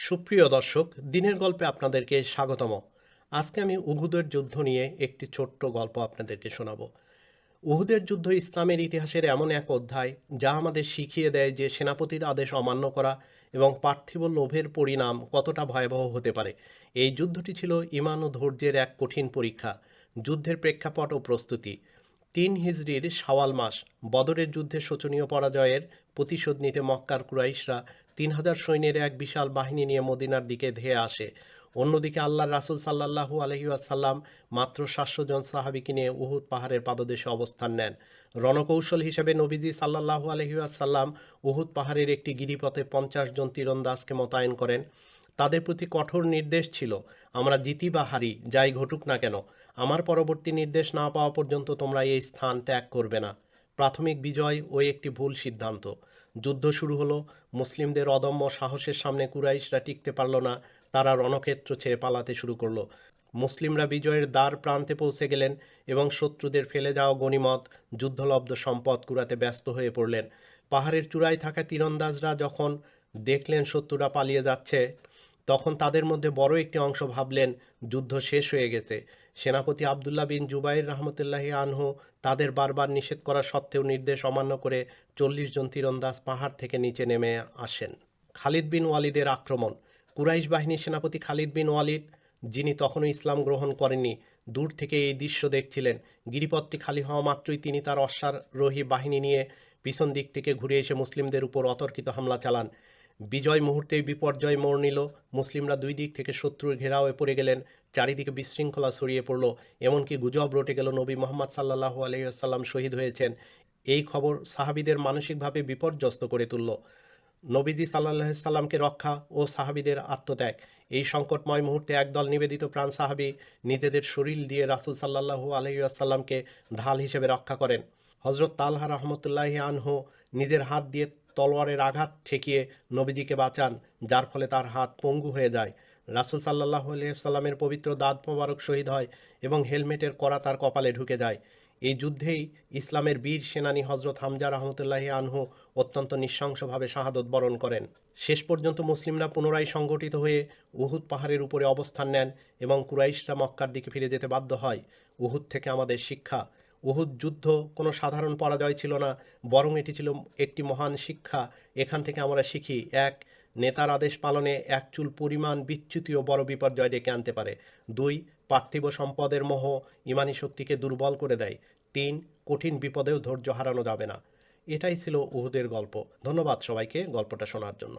সুপ্রিয় দর্শক, দিনের গল্পে আপনাদেরকে স্বাগতম। আজকে আমি উহুদের যুদ্ধ নিয়ে একটি ছোট্ট গল্প আপনাদেরকে শোনাবো। উহুদের যুদ্ধ ইসলামের ইতিহাসের এমন এক অধ্যায় যা আমাদের শিখিয়ে দেয় যে সেনাপতির আদেশ অমান্য করা এবং পার্থিব লোভের পরিণাম কতটা ভয়াবহ হতে পারে। এই যুদ্ধটি ছিল ঈমান ও ধৈর্যের এক কঠিন পরীক্ষা। যুদ্ধের প্রেক্ষাপট ও প্রস্তুতি: 3 হিজরির শাওয়াল মাস। বদরের যুদ্ধে শোচনীয় পরাজয়ের প্রতিশোধ নিতে মক্কার কুরাইশরা 3,000 সৈন্যের এক বিশাল বাহিনী নিয়ে মদিনার দিকে ধেয়ে আসে। অন্যদিকে আল্লাহর রাসূল সাল্লাল্লাহু আলাইহি ওয়াসাল্লাম মাত্র 700 জন সাহাবীকে নিয়ে উহুদ পাহাড়ের পাদদেশে অবস্থান নেন। রণকৌশল হিসেবে নবীজি সাল্লাল্লাহু আলাইহি ওয়াসাল্লাম উহুদ পাহাড়ের একটি গিরিপথে 50 জন তীরন্দাজকে মোতায়েন করেন। তাদের প্রতি কঠোর নির্দেশ ছিল, আমরা জিতি বা হারি, যাই ঘটুক না কেন, আমার পরবর্তী নির্দেশ না পাওয়া পর্যন্ত তোমরা এই স্থান ত্যাগ করবে না। প্রাথমিক বিজয় ও একটি ভুল সিদ্ধান্ত। যুদ্ধ শুরু হলো। মুসলিমদের অদম্য সাহসের সামনে কুরাইশরা টিকতে পারল না। তারা রণক্ষেত্র ছেড়ে পালাতে শুরু করলো। মুসলিমরা বিজয়ের দ্বার প্রান্তে পৌঁছে গেলেন এবং শত্রুদের ফেলে যাওয়া গনিমত, যুদ্ধলব্ধ সম্পদ কুড়াতে ব্যস্ত হয়ে পড়লেন। পাহাড়ের চূড়ায় থাকা তীরন্দাজরা যখন দেখলেন শত্রুরা পালিয়ে যাচ্ছে, তখন তাদের মধ্যে বড় একটি অংশ ভাবলেন যুদ্ধ শেষ হয়ে গেছে। সেনাপতি আবদুল্লাহ বিন জুবাইর রহমতুল্লাহি আনহু তাদের বারবার নিষেধ করা সত্ত্বেও নির্দেশ অমান্য করে 40 জন তীরন্দাজ পাহাড় থেকে নিচে নেমে আসেন। খালিদ বিন ওয়ালিদের আক্রমণ। কুরাইশ বাহিনীর সেনাপতি খালিদ বিন ওয়ালিদ, যিনি তখনও ইসলাম গ্রহণ করেননি, দূর থেকে এই দৃশ্য দেখছিলেন। গিরিপথটি খালি হওয়া মাত্রই তিনি তার অশ্বারোহী বাহিনী নিয়ে পিছন দিক থেকে ঘুরে এসে মুসলিমদের উপর অতর্কিত হামলা চালান। বিজয় মুহূর্তেই বিপর্যয় মোড় নিল। মুসলিমরা দুই দিক থেকে শত্রুর ঘেরাওয়ে পড়ে গেলেন। চারিদিকে বিশৃঙ্খলা ছড়িয়ে পড়ল। এমনকি গুজব রটে গেল নবী মোহাম্মদ সাল্লাল্লাহু আলাইহি ওয়াসাল্লাম শহীদ হয়েছেন। এই খবর সাহাবীদের মানসিকভাবে বিপর্যস্ত করে তুলল। নবীজি সাল্লাল্লাহু আলাইহি সাল্লামকে রক্ষা ও সাহাবীদের আত্মত্যাগ। এই সংকটময় মুহূর্তে একদল নিবেদিত প্রাণ সাহাবী নিজেদের শরীর দিয়ে রাসূল সাল্লাল্লাহু আলাইহি ওয়াসাল্লামকে ঢাল হিসেবে রক্ষা করেন। হযরত তালহা রাহমাতুল্লাহি আনহু নিজের হাত দিয়ে তলোয়ারের আঘাত ঠেকিয়ে নবীজিকে বাঁচান, যার ফলে তার হাত পঙ্গু হয়ে যায়। রাসূল সাল্লাল্লাহু আলাইহি ওয়াসাল্লামের পবিত্র দাঁত মোবারক শহীদ হয় এবং হেলমেটের কড়া তার কপালে ঢুকে যায়। এই যুদ্ধেই ইসলামের বীর সেনানী হযরত হামজা রহমতুল্লাহি আনহু অত্যন্ত নৃশংসভাবে শাহাদত বরণ করেন। শেষ পর্যন্ত মুসলিমরা পুনরায় সংগঠিত হয়ে উহুদ পাহাড়ের উপরে অবস্থান নেন এবং কুরাইশরা মক্কার দিকে ফিরে যেতে বাধ্য হয়। উহুদ থেকে আমাদের শিক্ষা: উহুদ যুদ্ধ কোনো সাধারণ পরাজয় ছিল না, বরং এটি ছিল একটি মহান শিক্ষা। এখান থেকে আমরা শিখি: 1. নেতার আদেশ পালনে এক চুল পরিমাণ বিচ্যুতিও বড় বিপর্যয় ডেকে আনতে পারে। 2. পার্থিব সম্পদের মোহ ইমানি শক্তিকে দুর্বল করে দেয়। 3. কঠিন বিপদেও ধৈর্য হারানো যাবে না। এটাই ছিল উহুদের গল্প। ধন্যবাদ সবাইকে গল্পটা শোনার জন্য।